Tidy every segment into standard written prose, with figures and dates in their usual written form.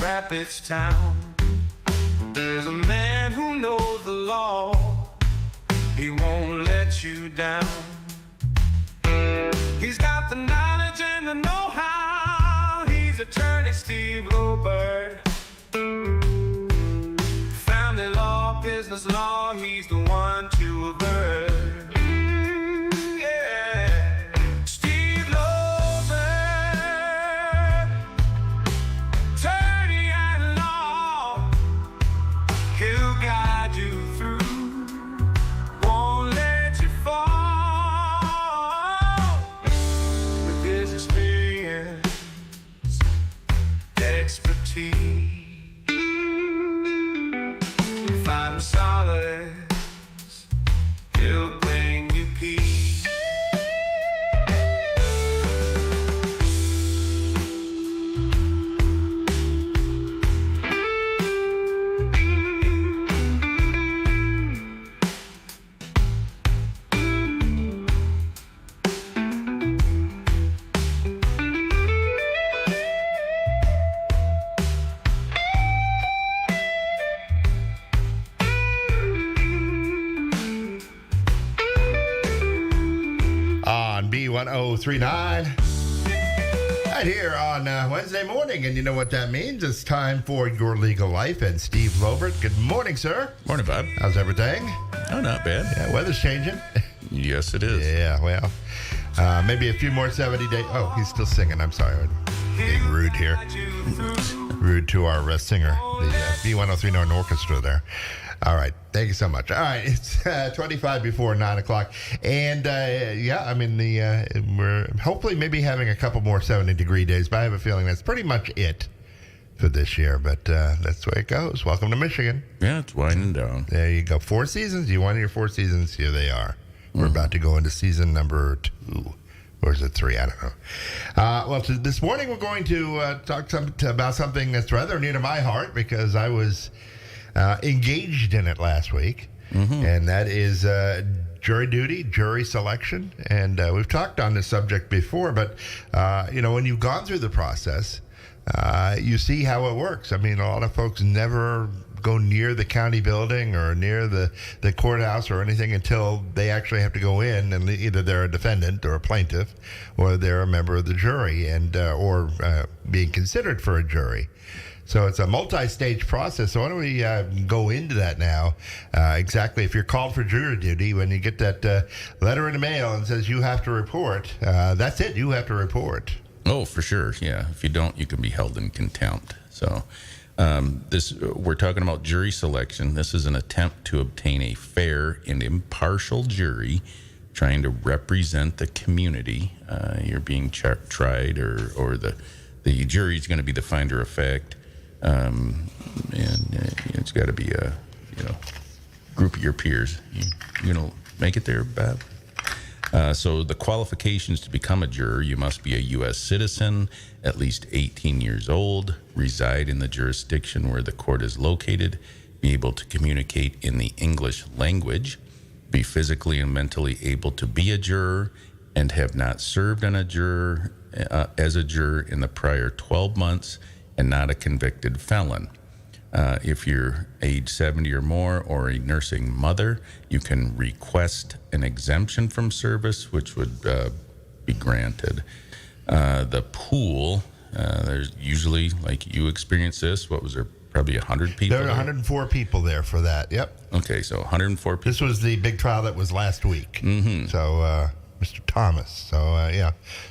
Rapids town. There's a man who knows the law. He won't let you down. He's got the knowledge and the know-how. He's Attorney Steve Lobert. Family law, business law, he's the one to avert. Find solace, he'll bring you peace. On B1039 right here on Wednesday morning, and you know what that means. It's time for Your Legal Life and Steve Lobert. Good morning, sir. Morning, Bob. How's everything? Oh, not bad. Yeah, weather's changing. Yes, it is. Yeah, well, maybe a few more 70 days. Oh, he's still singing. I'm sorry. I'm being rude here. Rude to our singer, the B1039 orchestra there. All right. Thank you so much. All right. It's 25 before 9 o'clock. And, I mean, we're hopefully maybe having a couple more 70-degree days, but I have a feeling that's pretty much it for this year. But that's the way it goes. Welcome to Michigan. Yeah, it's winding down. There you go. 4 seasons. You wanted your 4 seasons. Here they are. We're about to go into season number 2. Or is it 3? I don't know. Well, this morning we're going to talk about something that's rather near to my heart because I was engaged in it last week, and that is jury duty, jury selection. And we've talked on this subject before, but, when you've gone through the process, you see how it works. I mean, a lot of folks never go near the county building or near the courthouse or anything until they actually have to go in, and either they're a defendant or a plaintiff or they're a member of the jury and or being considered for a jury. So it's a multi-stage process. So why don't we go into that now? Exactly, if you're called for jury duty, when you get that letter in the mail and says you have to report, that's it. You have to report. Oh, for sure. Yeah. If you don't, you can be held in contempt. So we're talking about jury selection. This is an attempt to obtain a fair and impartial jury trying to represent the community. You're being tried, or the jury is going to be the finder of fact. And it's got to be a group of your peers. You make it there, Bob. So the qualifications to become a juror: you must be a U.S. citizen, at least 18 years old, reside in the jurisdiction where the court is located, be able to communicate in the English language, be physically and mentally able to be a juror, and have not served as a juror in the prior 12 months, and not a convicted felon. If you're age 70 or more or a nursing mother, you can request an exemption from service, which would be granted. The pool, there's usually, like you experienced this, what was there, probably 100 people? There were 104 people there for that, yep. Okay, so 104 people. This was the big trial that was last week. So, Mr. Thomas. So,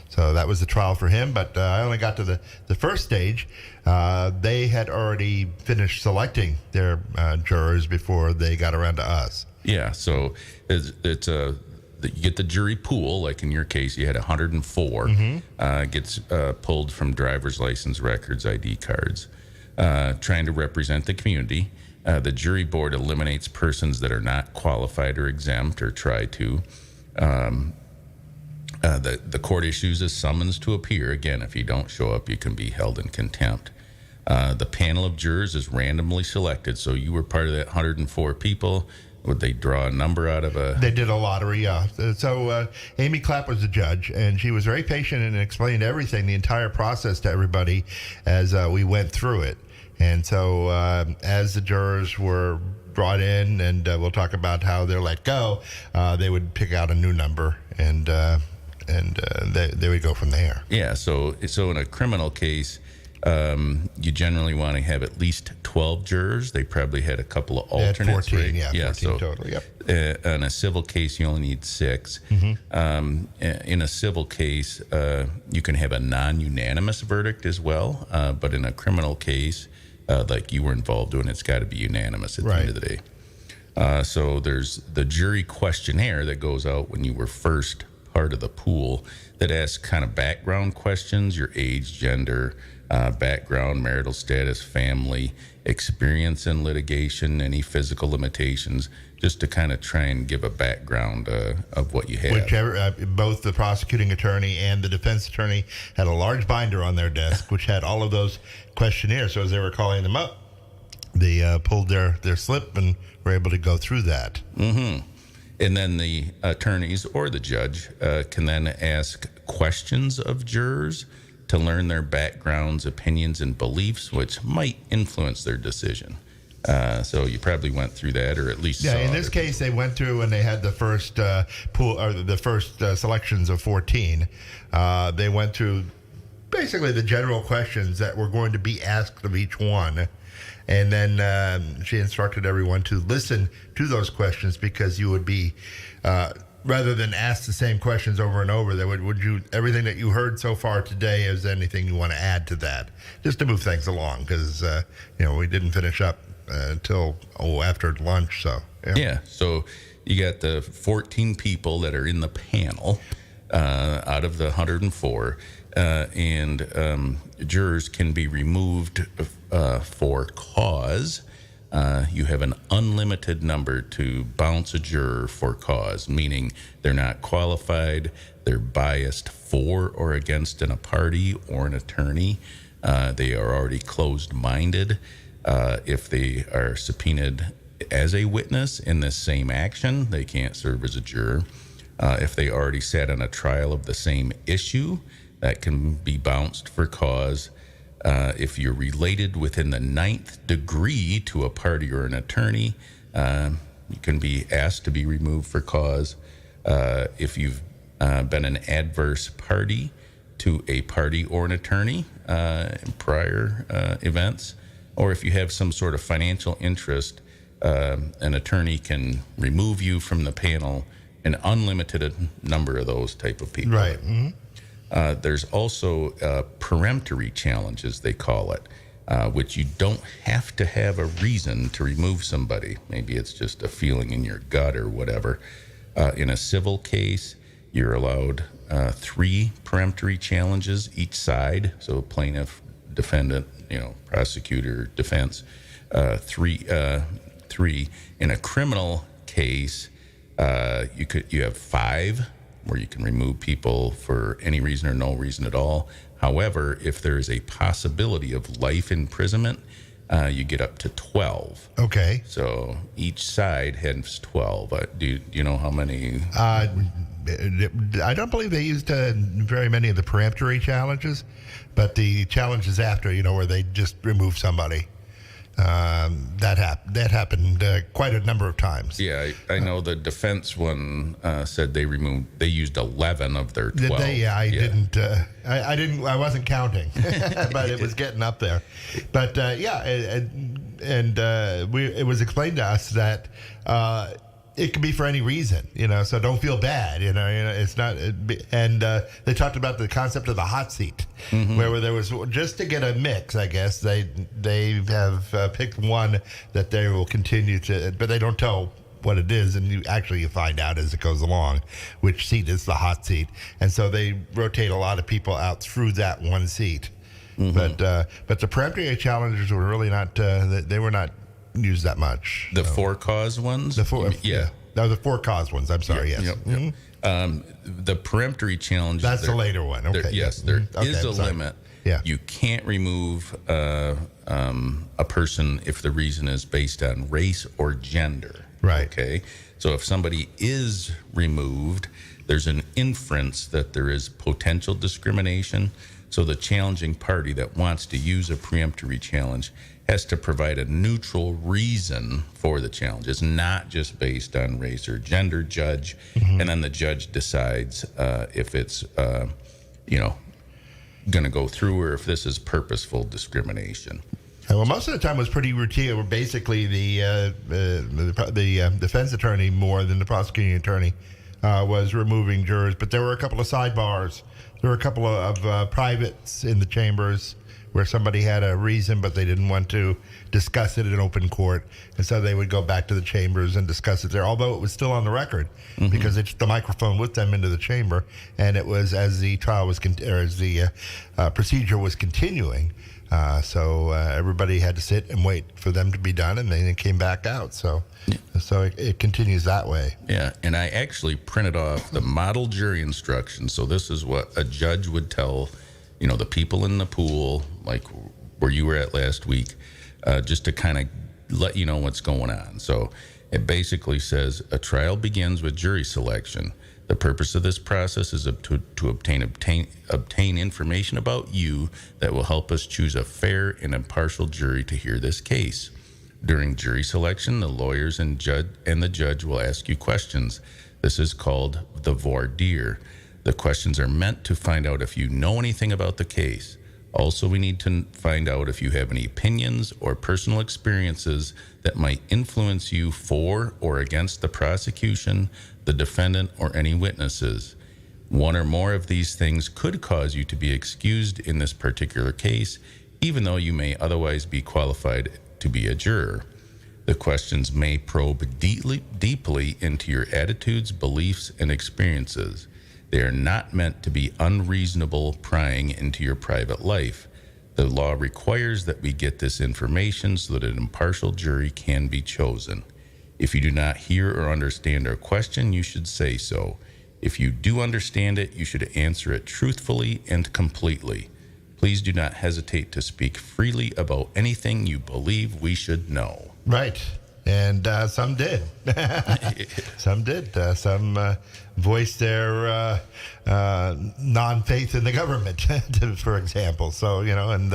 So that was the trial for him, but I only got to the first stage. They had already finished selecting their jurors before they got around to us. Yeah, so you get the jury pool. Like in your case, you had 104. Gets pulled from driver's license records, ID cards, trying to represent the community. The jury board eliminates persons that are not qualified or exempt or try to. The court issues a summons to appear. Again, if you don't show up, you can be held in contempt. The panel of jurors is randomly selected. So you were part of that 104 people. Would they draw a number out of a... They did a lottery, yeah. So Amy Clapp was the judge, and she was very patient and explained everything, the entire process to everybody as we went through it. And so as the jurors were brought in, and we'll talk about how they're let go, they would pick out a new number, and they would go from there. Yeah, so in a criminal case, you generally want to have at least 12 jurors. They probably had a couple of They had alternates. 14, right? yeah, 14 total, yep. In a civil case, you only need 6. In a civil case, you can have a non-unanimous verdict as well. But in a criminal case, like you were involved in, it's got to be unanimous at the end of the day. So there's the jury questionnaire that goes out when you were first part of the pool that asks kind of background questions: your age, gender, background, marital status, family, experience in litigation, any physical limitations, just to kind of try and give a background of what you have. Whichever, both the prosecuting attorney and the defense attorney had a large binder on their desk, which had all of those questionnaires. So as they were calling them up, they pulled their slip and were able to go through that. And then the attorneys or the judge can then ask questions of jurors to learn their backgrounds, opinions, and beliefs, which might influence their decision. So you probably went through that, or at least saw in this case, they went through and they had the first pool, or the first selections of 14. They went through basically the general questions that were going to be asked of each one. And then she instructed everyone to listen to those questions, because you would be, rather than ask the same questions over and over, would you, everything that you heard so far today, is there anything you want to add to that? Just to move things along, because, we didn't finish up until after lunch. So, yeah. So you got the 14 people that are in the panel out of the 104. And jurors can be removed for cause. You have an unlimited number to bounce a juror for cause, meaning they're not qualified, they're biased for or against a party or an attorney, they are already closed-minded. If they are subpoenaed as a witness in this same action, they can't serve as a juror. If they already sat on a trial of the same issue, that can be bounced for cause. If you're related within the 9th degree to a party or an attorney, you can be asked to be removed for cause. If you've been an adverse party to a party or an attorney in prior events, or if you have some sort of financial interest, an attorney can remove you from the panel, an unlimited number of those type of people. Right. Mm-hmm. There's also peremptory challenges, they call it, which you don't have to have a reason to remove somebody. Maybe it's just a feeling in your gut or whatever. In a civil case, you're allowed 3 peremptory challenges each side. So plaintiff, defendant, prosecutor, defense, 3. In a criminal case, you have 5, where you can remove people for any reason or no reason at all. However, if there is a possibility of life imprisonment, you get up to 12. Okay. So each side has 12. Do you know how many? I don't believe they used very many of the peremptory challenges, but the challenges after, where they just remove somebody. That happened quite a number of times. Yeah, I know the defense one said they used 11 of their 12. Did they? Yeah, I didn't. I wasn't counting, but it was getting up there. But it was explained to us that it could be for any reason, so don't feel bad, it's not, and they talked about the concept of the hot seat, where there was, just to get a mix, I guess, they have picked one that they will continue to, but they don't tell what it is, and you find out as it goes along which seat is the hot seat, and so they rotate a lot of people out through that one seat. But the peremptory challenges were really not, they were not used that much. The for-cause ones? Yeah. No, the for-cause ones. I'm sorry, yes. Yep. Mm-hmm. The peremptory challenges. That's the later one. Okay. Yes, there is a limit. Yeah. You can't remove a person if the reason is based on race or gender. Right. Okay. So if somebody is removed, there's an inference that there is potential discrimination. So the challenging party that wants to use a preemptory challenge has to provide a neutral reason for the challenge. It's not just based on race or gender, judge, and then the judge decides if it's, going to go through or if this is purposeful discrimination. Well, most of the time it was pretty routine. Basically, the defense attorney more than the prosecuting attorney was removing jurors, but there were a couple of sidebars. There were a couple of privates in the chambers where somebody had a reason, but they didn't want to discuss it in open court, and so they would go back to the chambers and discuss it there. Although it was still on the record, because it's the microphone with them into the chamber, and it was as the trial was as the procedure was continuing. So everybody had to sit and wait for them to be done, and then it came back out. So it continues that way. Yeah, and I actually printed off the model jury instructions. So this is what a judge would tell, the people in the pool, like where you were at last week, just to kind of let you know what's going on. So it basically says a trial begins with jury selection. The purpose of this process is to obtain information about you that will help us choose a fair and impartial jury to hear this case. During jury selection, the lawyers and the judge will ask you questions. This is called the voir dire. The questions are meant to find out if you know anything about the case. Also, we need to find out if you have any opinions or personal experiences that might influence you for or against the prosecution, the defendant, or any witnesses. One or more of these things could cause you to be excused in this particular case, even though you may otherwise be qualified to be a juror. The questions may probe deeply into your attitudes, beliefs, and experiences. They are not meant to be unreasonable prying into your private life. The law requires that we get this information so that an impartial jury can be chosen. If you do not hear or understand our question, you should say so. If you do understand it, you should answer it truthfully and completely. Please do not hesitate to speak freely about anything you believe we should know. Right. And some did. Some did. Some voiced their non-faith in the government, for example. So, and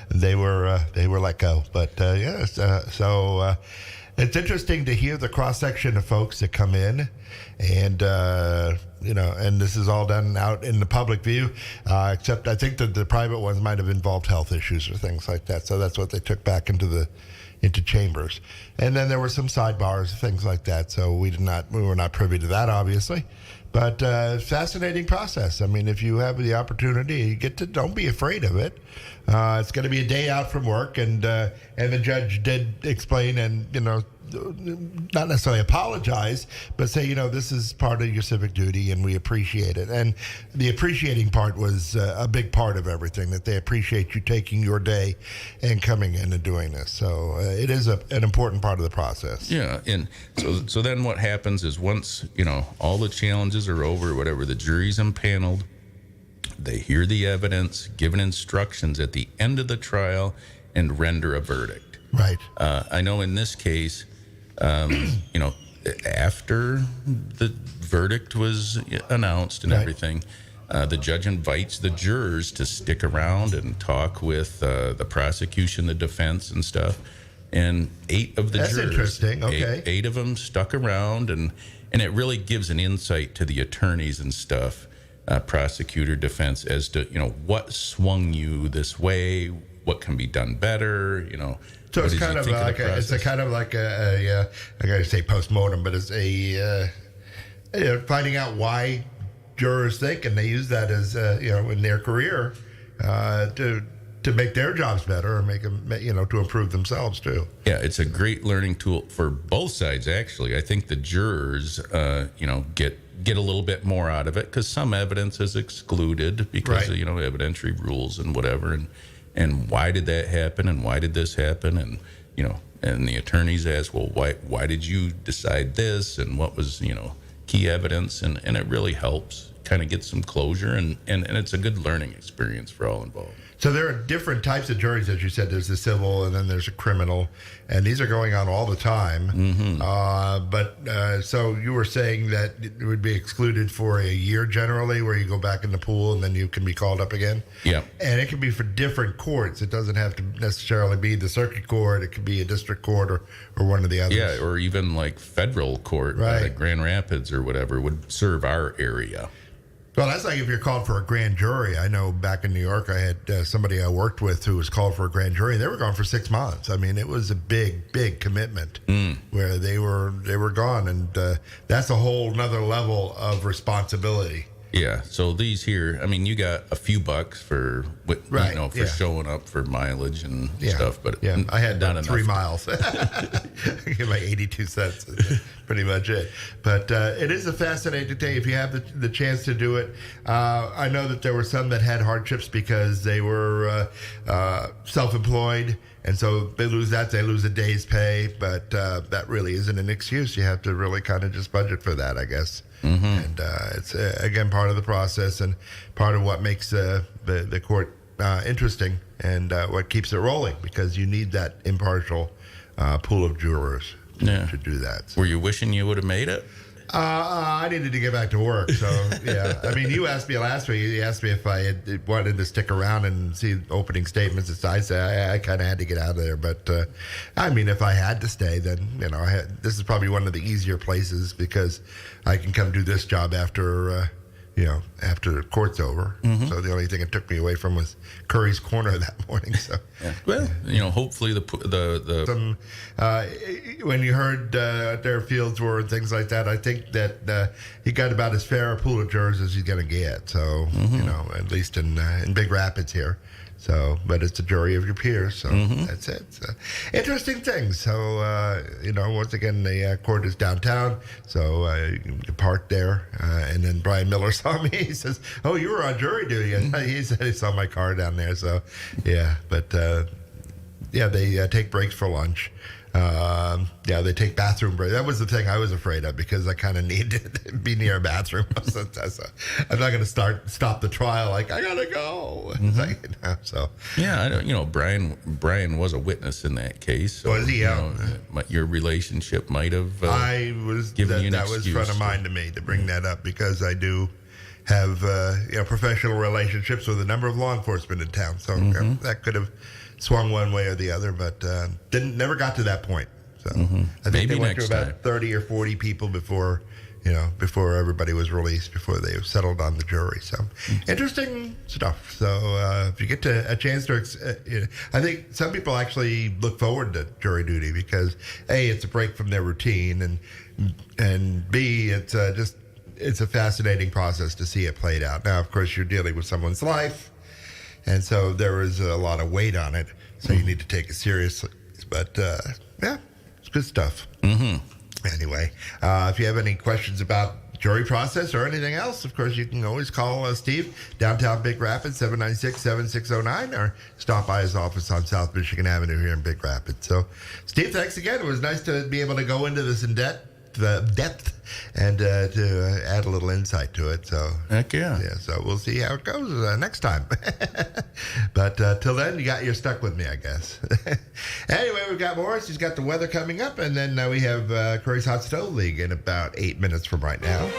they were let go. But yes, so it's interesting to hear the cross-section of folks that come in, and and this is all done out in the public view, except I think that the private ones might have involved health issues or things like that. So that's what they took back into chambers. And then there were some sidebars, things like that. So we were not privy to that, obviously. But fascinating process. I mean, if you have the opportunity, don't be afraid of it. It's going to be a day out from work, and the judge did explain and not necessarily apologize, but say this is part of your civic duty, and we appreciate it. And the appreciating part was a big part of everything, that they appreciate you taking your day and coming in and doing this. So it is an important part of the process. Yeah, and so then what happens is once all the challenges are over, whatever, the jury's impaneled. They hear the evidence, given instructions at the end of the trial, and render a verdict. Right. I know in this case, after the verdict was announced and everything, the judge invites the jurors to stick around and talk with the prosecution, the defense, and stuff. And 8 of the That's jurors, interesting. Okay. eight of them stuck around, and it really gives an insight to the attorneys and stuff, prosecutor, defense, as to what swung you this way, what can be done better, So it's kind of like I gotta say postmortem, but it's finding out why jurors think, and they use that as in their career to make their jobs better, or make them to improve themselves too. Yeah, it's a great learning tool for both sides. Actually, I think the jurors get a little bit more out of it because some evidence is excluded because of evidentiary rules and whatever, and why did that happen, and why did this happen, and and the attorneys ask, well, why did you decide this, and what was key evidence, and it really helps kind of get some closure, and it's a good learning experience for all involved. So there are different types of juries, as you said. There's the civil, and then there's a criminal, and these are going on all the time. So you were saying that it would be excluded for a year generally, where you go back in the pool and then you can be called up again. Yeah, and it can be for different courts. It doesn't have to necessarily be the circuit court. It could be a district court or one of the others. yeah, or even like federal court, Right. like Grand Rapids or whatever, would serve our area. Well, that's like if you're called for a grand jury. I know back in New York, I had somebody I worked with who was called for a grand jury. They were gone for 6 months. I mean, it was a big commitment where they were gone, and that's a whole nother level of responsibility. Yeah, so these here, I mean, you got a few bucks for Right, for yeah. showing up for mileage and Yeah. stuff, but yeah, I had not 3 enough. miles. I get my 82 cents. Pretty much it. But it is a fascinating thing if you have the chance to do it. I know that there were some that had hardships because they were self-employed, and so they lose that. They lose a day's pay, but that really isn't an excuse. You have to really kind of just budget for that, I guess. And it's, again, part of the process and part of what makes the court interesting and what keeps it rolling, because you need that impartial pool of jurors to do that. Were you wishing you would have made it? I needed to get back to work, so yeah. I mean, you asked me last week. You asked me if I had wanted to stick around and see opening statements. I said I kind of had to get out of there, but I mean, if I had to stay, then this is probably one of the easier places because I can come do this job after after court's over. So the only thing it took me away from was Curry's Corner that morning. So Well, hopefully the when you heard their fields were and things like that, I think that he got about as fair a pool of jurors as he's going to get. So at least in Big Rapids here. So, but it's a jury of your peers. So that's it. So, interesting things. So once again, the court is downtown. So you can park there. And then Brian Miller saw me. He says, "Oh, you were on jury duty." And he said he saw my car down there. So yeah, but they take breaks for lunch. They take bathroom breaks. That was the thing I was afraid of because I kind of need to be near a bathroom. So I'm not going to stop the trial like I gotta go. So yeah, I don't. Brian was a witness in that case. So, was he? Your relationship might have. I was given you an that was excuse front of mind to me to bring that up because I do have professional relationships with a number of law enforcement in town. So that could have swung one way or the other, but never got to that point. So I think Maybe they went next to about time. 30 or 40 people before everybody was released, before they settled on the jury. So interesting stuff. So if you get a chance to, I think some people actually look forward to jury duty because A, it's a break from their routine, and B, it's a fascinating process to see it played out. Now, of course, you're dealing with someone's life. And so there is a lot of weight on it, so you need to take it seriously. But, it's good stuff. Anyway, if you have any questions about jury process or anything else, of course, you can always call Steve, downtown Big Rapids, 796-7609, or stop by his office on South Michigan Avenue here in Big Rapids. So, Steve, thanks again. It was nice to be able to go into this in depth and to add a little insight to it. So Heck yeah. So we'll see how it goes next time. But till then, you're stuck with me, I guess. Anyway, we've got Morris. He's got the weather coming up, and then we have Curry's Hot Stove League in about 8 minutes from right now.